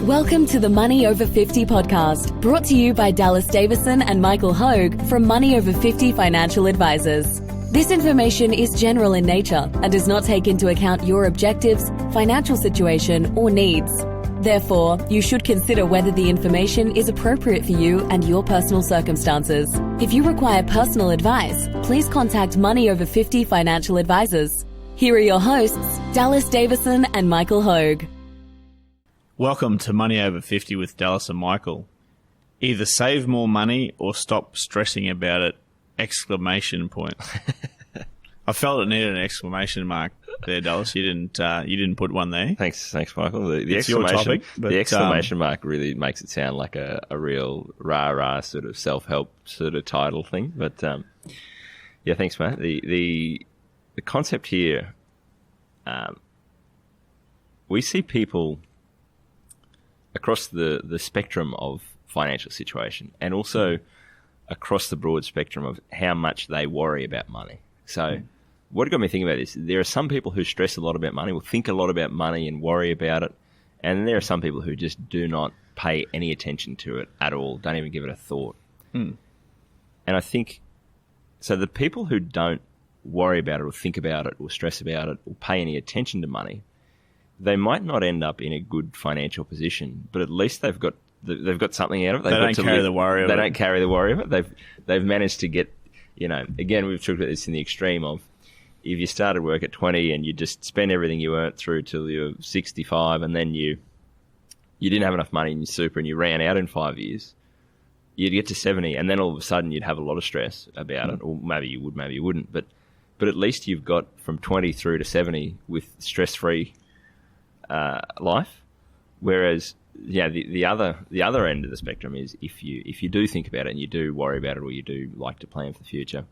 Welcome to the Money Over 50 podcast, brought to you by Dallas Davison and Michael Hogue from Money Over 50 Financial Advisors. This information is general in nature and does not take into account your objectives, financial situation, or needs. Therefore, you should consider whether the information is appropriate for you and your personal circumstances. If you require personal advice, please contact Money Over 50 Financial Advisors. Here are your hosts, Dallas Davison and Michael Hogue. Welcome to Money Over 50 with Dallas and Michael. Either save more money or stop stressing about it! Exclamation point. I felt it needed an exclamation mark there, Dallas. You didn't put one there. Thanks, Michael. The It's your topic, but, the exclamation mark really makes it sound like a real rah-rah sort of self-help sort of title thing. But yeah, thanks, mate. The concept here, we see people across the spectrum of financial situation, and also across the broad spectrum of how much they worry about money. So what got me thinking about this, there are some people who stress a lot about money, will think a lot about money and worry about it, and there are some people who just do not pay any attention to it at all, don't even give it a thought. And I think, so the people who don't worry about it or think about it or stress about it or pay any attention to money, they might not end up in a good financial position, but at least they've got something out of it. They don't carry the worry of it. They don't carry the worry of it. They've managed to get, again, we've talked about this in the extreme of, if you started work at 20 and you just spend everything you earned through till you're 65, and then you didn't have enough money in your super and you ran out in 5 years, you'd get to 70 and then all of a sudden you'd have a lot of stress about it, or maybe you would, maybe you wouldn't, but at least you've got from 20 through to 70 with stress-free life. Whereas, yeah, the other end of the spectrum is if you do think about it and you do worry about it, or you do like to plan for the future,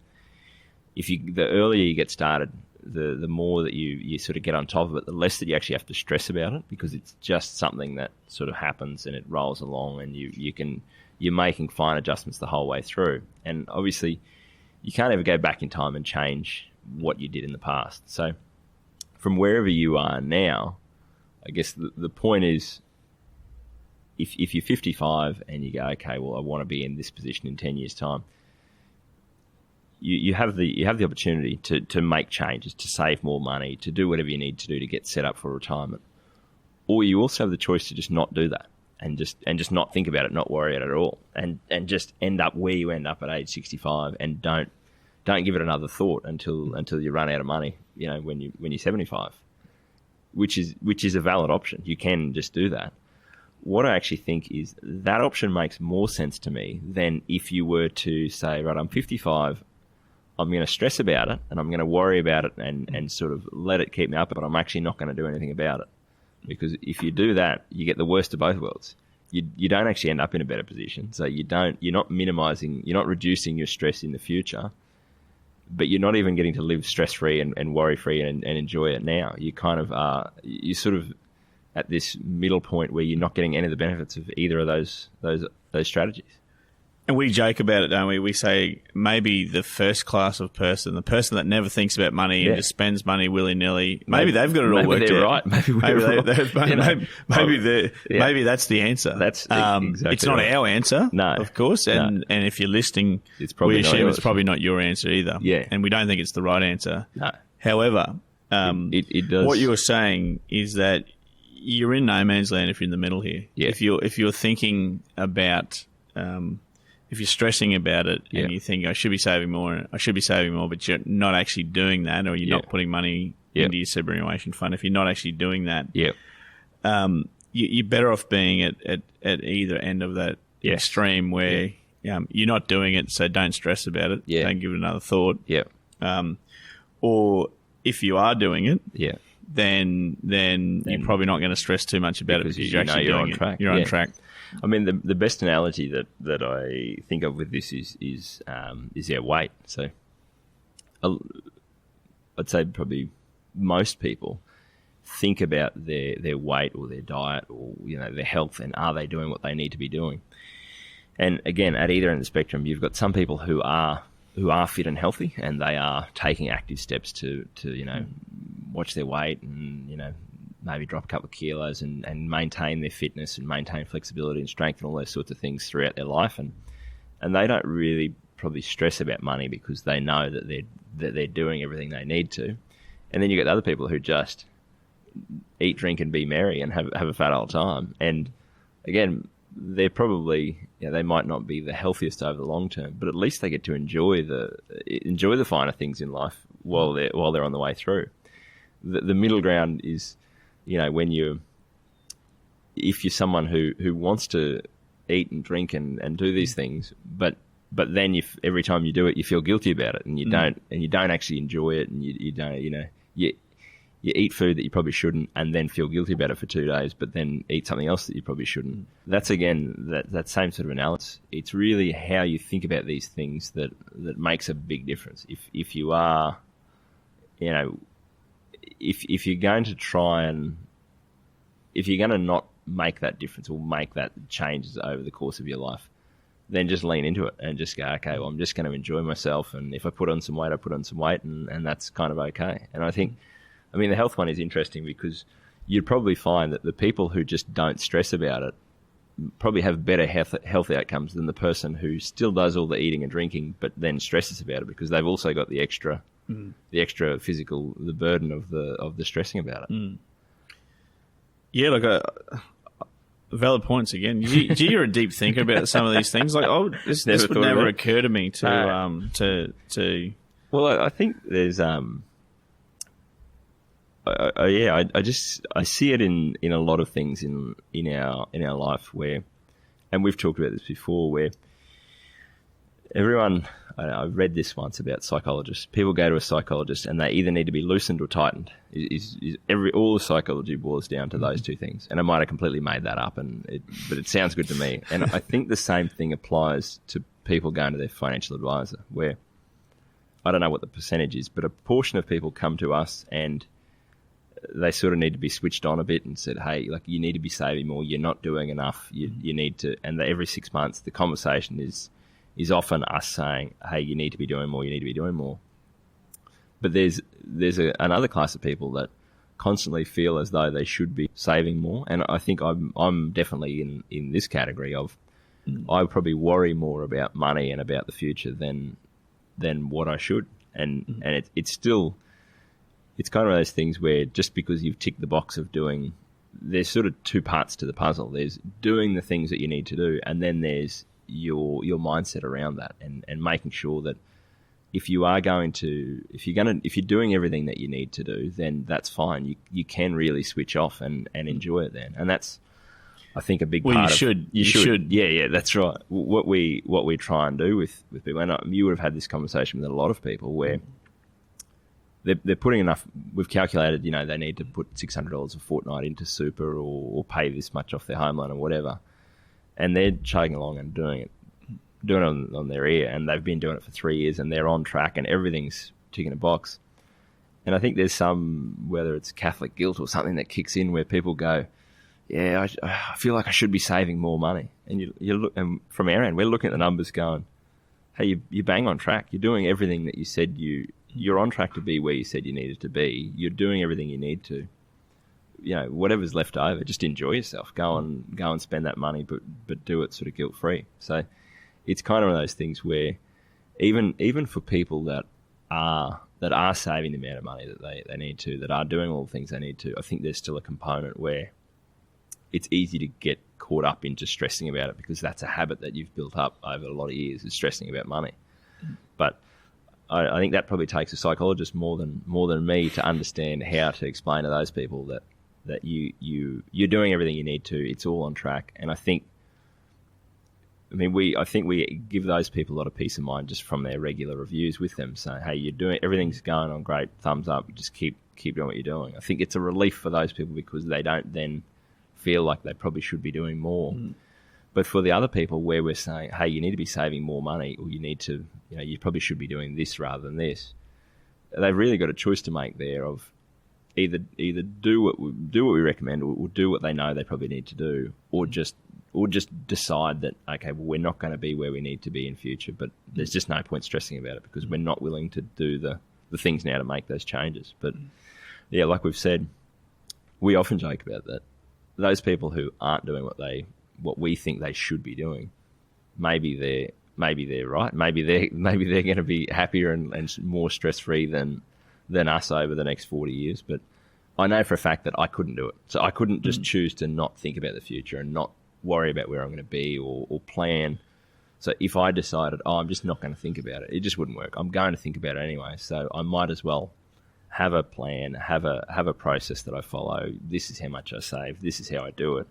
the earlier you get started, the more that you sort of get on top of it, the less that you actually have to stress about it, because it's just something that sort of happens and it rolls along, and you're making fine adjustments the whole way through. And obviously you can't ever go back in time and change what you did in the past. So from wherever you are now, I guess the point is, if you're 55 and you go, okay, well, I want to be in this position in 10 years' time, you have the opportunity to make changes, to save more money, to do whatever you need to do to get set up for retirement. Or you also have the choice to just not do that and just not think about it, not worry about it at all, and just end up where you end up at age 65, and don't give it another thought until you run out of money, when you're 75. Which is a valid option. You can just do that. What I actually think is that option makes more sense to me than if you were to say, right, I'm 55, I'm going to stress about it and I'm going to worry about it and sort of let it keep me up, but I'm actually not going to do anything about it. Because if you do that, you get the worst of both worlds. You don't actually end up in a better position. So you're not reducing your stress in the future, but you're not even getting to live stress-free and worry-free and enjoy it now. You kind of are, you're sort of at this middle point where you're not getting any of the benefits of either of those strategies. And we joke about it, don't we? We say maybe the first class of person, the person that never thinks about money and just spends money willy-nilly, maybe they've got it all worked out. Right. Maybe that's the answer. That's exactly it's not right. Our answer, no, of course. And if you're listening, it's probably it's probably not your answer either. Yeah. And we don't think it's the right answer. No. However, it does. What you're saying is that you're in no man's land if you're in the middle here. Yeah. If you're thinking about if you're stressing about it and you think, I should be saving more, but you're not actually doing that, or you're not putting money into your superannuation fund, if you're not actually doing that, you're better off being at either end of that extreme where you're not doing it, so don't stress about it, don't give it another thought. Or if you are doing it, then you're probably not going to stress too much about it because you're actually doing it. Track. You're on track. I mean, the best analogy that I think of with this is our weight. So I'd say probably most people think about their weight or their diet or their health, and are they doing what they need to be doing? And again, at either end of the spectrum, you've got some people who are fit and healthy, and they are taking active steps to watch their weight and maybe drop a couple of kilos and maintain their fitness and maintain flexibility and strength and all those sorts of things throughout their life. And they don't really probably stress about money because they know that they're doing everything they need to. And then you get the other people who just eat, drink, and be merry and have a fat old time. And again, they're probably, they might not be the healthiest over the long term, but at least they get to enjoy the finer things in life while they're on the way through. The middle ground is, if you're someone who wants to eat and drink and do these things, but then every time you do it, you feel guilty about it, and you don't actually enjoy it, and you don't, you eat food that you probably shouldn't, and then feel guilty about it for 2 days, but then eat something else that you probably shouldn't. That's again that same sort of analysis. It's really how you think about these things that makes a big difference. If you are, if you're going to try and if you're going to not make that difference or make that changes over the course of your life, then just lean into it and just go, okay, well, I'm just going to enjoy myself. And if I put on some weight, I put on some weight, and that's kind of okay. And I think, the health one is interesting because you'd probably find that the people who just don't stress about it probably have better health outcomes than the person who still does all the eating and drinking, but then stresses about it because they've also got the extra physical, the burden of the stressing about it. Yeah, like valid points again. You're a deep thinker about some of these things. Like, this would never occur to me to. Well, I think there's I see it in a lot of things in our life where, and we've talked about this before, where everyone, I read this once about psychologists. People go to a psychologist and they either need to be loosened or tightened. All the psychology boils down to those two things. And I might have completely made that up, but it sounds good to me. And I think the same thing applies to people going to their financial advisor, where I don't know what the percentage is, but a portion of people come to us and they sort of need to be switched on a bit and said, hey, like, you need to be saving more. You're not doing enough. You need to, and every 6 months the conversation is often us saying, hey, you need to be doing more, you need to be doing more. But there's another class of people that constantly feel as though they should be saving more. And I think I'm definitely in this category of I probably worry more about money and about the future than what I should. And it's still, it's kind of those things where just because you've ticked the box of doing, there's sort of two parts to the puzzle. There's doing the things that you need to do, and then there's your mindset around that, and making sure that if you're doing everything that you need to do, then that's fine. You can really switch off and enjoy it then. And that's, I think, a big part of... You should. Yeah, that's right. What we try and do with people, and you would have had this conversation with a lot of people where they're putting enough. We've calculated, they need to put $600 a fortnight into super or pay this much off their home loan or whatever, and they're chugging along and doing it on their ear, and they've been doing it for 3 years, and they're on track, and everything's ticking a box. And I think there's some, whether it's Catholic guilt or something that kicks in, where people go, yeah, I feel like I should be saving more money. And you look, and from our end, we're looking at the numbers going, hey, you bang on track. You're doing everything that you said you're on track to be where you said you needed to be. You're doing everything you need to. Whatever's left over, just enjoy yourself. Go and spend that money, but do it sort of guilt free. So it's kind of one of those things where even for people that are saving the amount of money that they need to, that are doing all the things they need to, I think there's still a component where it's easy to get caught up into stressing about it, because that's a habit that you've built up over a lot of years, is stressing about money. But I think that probably takes a psychologist more than me to understand how to explain to those people that you're doing everything you need to. It's all on track. And I think we give those people a lot of peace of mind just from their regular reviews with them, saying, hey, you're doing, everything's going on great, thumbs up, just keep doing what you're doing. I think it's a relief for those people, because they don't then feel like they probably should be doing more. But for the other people, where we're saying, hey, you need to be saving more money, or you need to, you probably should be doing this rather than this, they've really got a choice to make there of either do what we recommend, or do what they know they probably need to do, or just decide that, okay, well, we're not going to be where we need to be in future, but there's just no point stressing about it, because we're not willing to do the things now to make those changes. But yeah, like we've said, we often joke about that. Those people who aren't doing what we think they should be doing, maybe they're right. Maybe they're going to be happier and more stress free than us over the next 40 years. But I know for a fact that I couldn't do it. So I couldn't just choose to not think about the future and not worry about where I'm going to be or plan. So if I decided, I'm just not going to think about it, it just wouldn't work. I'm going to think about it anyway. So I might as well have a plan, have a process that I follow. This is how much I save. This is how I do it.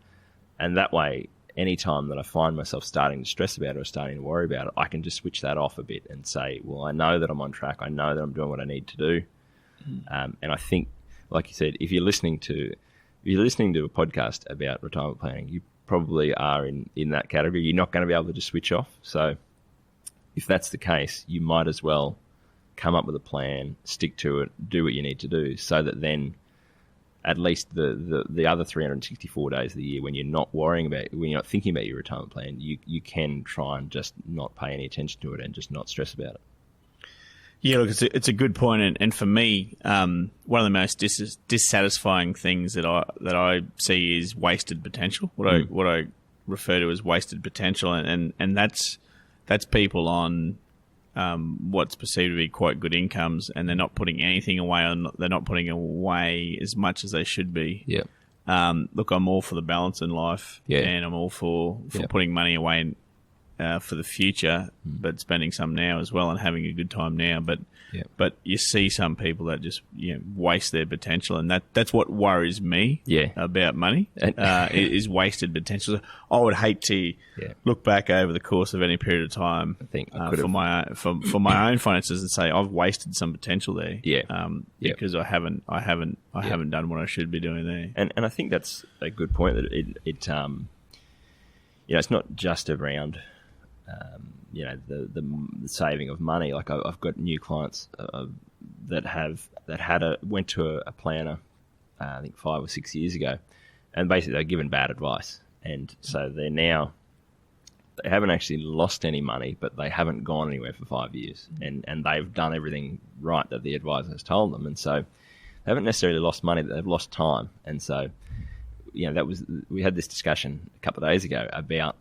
And that way, any time that I find myself starting to stress about it or starting to worry about it, I can just switch that off a bit and say, well, I know that I'm on track. I know that I'm doing what I need to do. And I think, like you said, if you're listening to a podcast about retirement planning, you probably are in that category. You're not going to be able to just switch off. So if that's the case, you might as well come up with a plan, stick to it, do what you need to do, so that then at least the other 364 days of the year, when you're not thinking about your retirement plan, you can try and just not pay any attention to it and just not stress about it. Yeah, look, it's a good point, and for me, one of the most dissatisfying things that I see is wasted potential. What I refer to as wasted potential, and that's people on what's perceived to be quite good incomes, and they're not putting anything away, they're not putting away as much as they should be. Yeah. Look, I'm all for the balance in life, and I'm all for putting money away for the future, but spending some now as well and having a good time now. But you see some people that just waste their potential, and that's what worries me about money is wasted potential. I would hate to look back over the course of any period of time for my own finances and say I've wasted some potential there. Because I haven't done what I should be doing there. And I think that's a good point, that it it's not just around the saving of money. Like I've got new clients that went to a planner, I think 5 or 6 years ago, and basically they're given bad advice, and so they haven't actually lost any money, but they haven't gone anywhere for 5 years, and they've done everything right that the advisor has told them, and so they haven't necessarily lost money, but they've lost time. And so we had this discussion a couple of days ago about,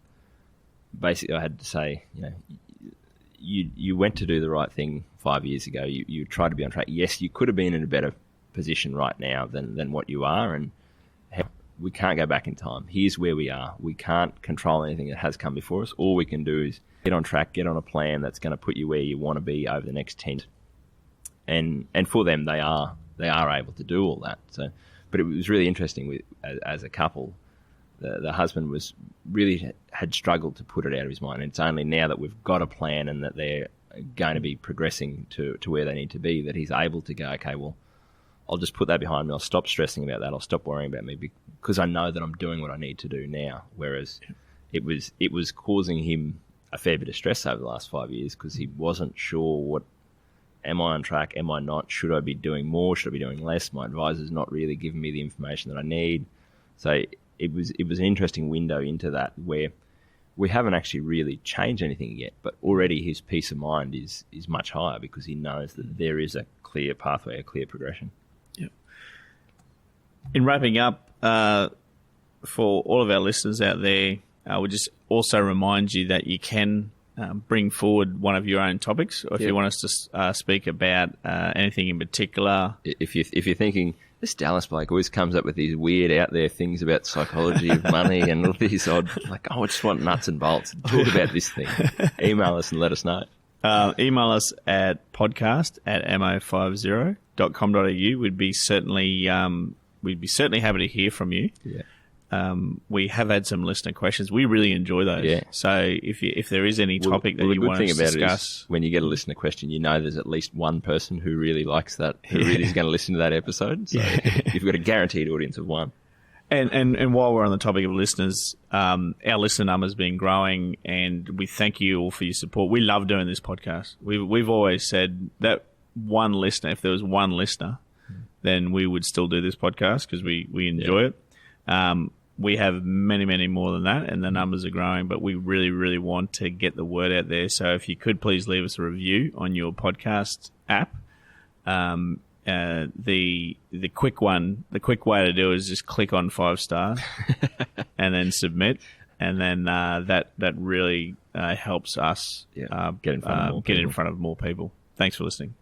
basically, I had to say, you went to do the right thing 5 years ago. You tried to be on track. Yes, you could have been in a better position right now than what you are, and we can't go back in time. Here's where we are. We can't control anything that has come before us. All we can do is get on track, get on a plan that's going to put you where you want to be over the next 10. And for them, they are able to do all that. So, but it was really interesting as a couple. The husband had struggled to put it out of his mind. And it's only now that we've got a plan and that they're going to be progressing to where they need to be that he's able to go, okay, well, I'll just put that behind me. I'll stop stressing about that. I'll stop worrying about me because I know that I'm doing what I need to do now. Whereas it was causing him a fair bit of stress over the last 5 years because he wasn't sure am I on track? Am I not? Should I be doing more? Should I be doing less? My advisor's not really giving me the information that I need. So it was an interesting window into that where we haven't actually really changed anything yet, but already his peace of mind is much higher because he knows that there is a clear pathway, a clear progression. Yep. In wrapping up, for all of our listeners out there, we'll just also remind you that you can bring forward one of your own topics, or if you want us to speak about anything in particular. If you're thinking, this Dallas bloke always comes up with these weird out there things about psychology of money and all these odd, like, I just want nuts and bolts. Talk about this thing. Email us and let us know. Email us at podcast@mo50.com.au. We'd be certainly happy to hear from you. Yeah. We have had some listener questions. We really enjoy those. Yeah. So if there is any topic that you want us to discuss, when you get a listener question, there's at least one person who really likes that, who really is going to listen to that episode. So you've got a guaranteed audience of one. And while we're on the topic of listeners, our listener number's been growing, and we thank you all for your support. We love doing this podcast. We've always said that one listener, if there was one listener, then we would still do this podcast because we enjoy it. We have many, many more than that, and the numbers are growing, but we really, really want to get the word out there. So if you could please leave us a review on your podcast app, the quick way to do it is just click on 5-star and then submit, and then that really helps us get in front of more people. Thanks for listening.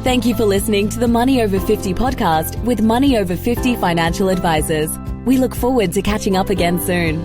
Thank you for listening to the Money Over 50 podcast with Money Over 50 Financial Advisors. We look forward to catching up again soon.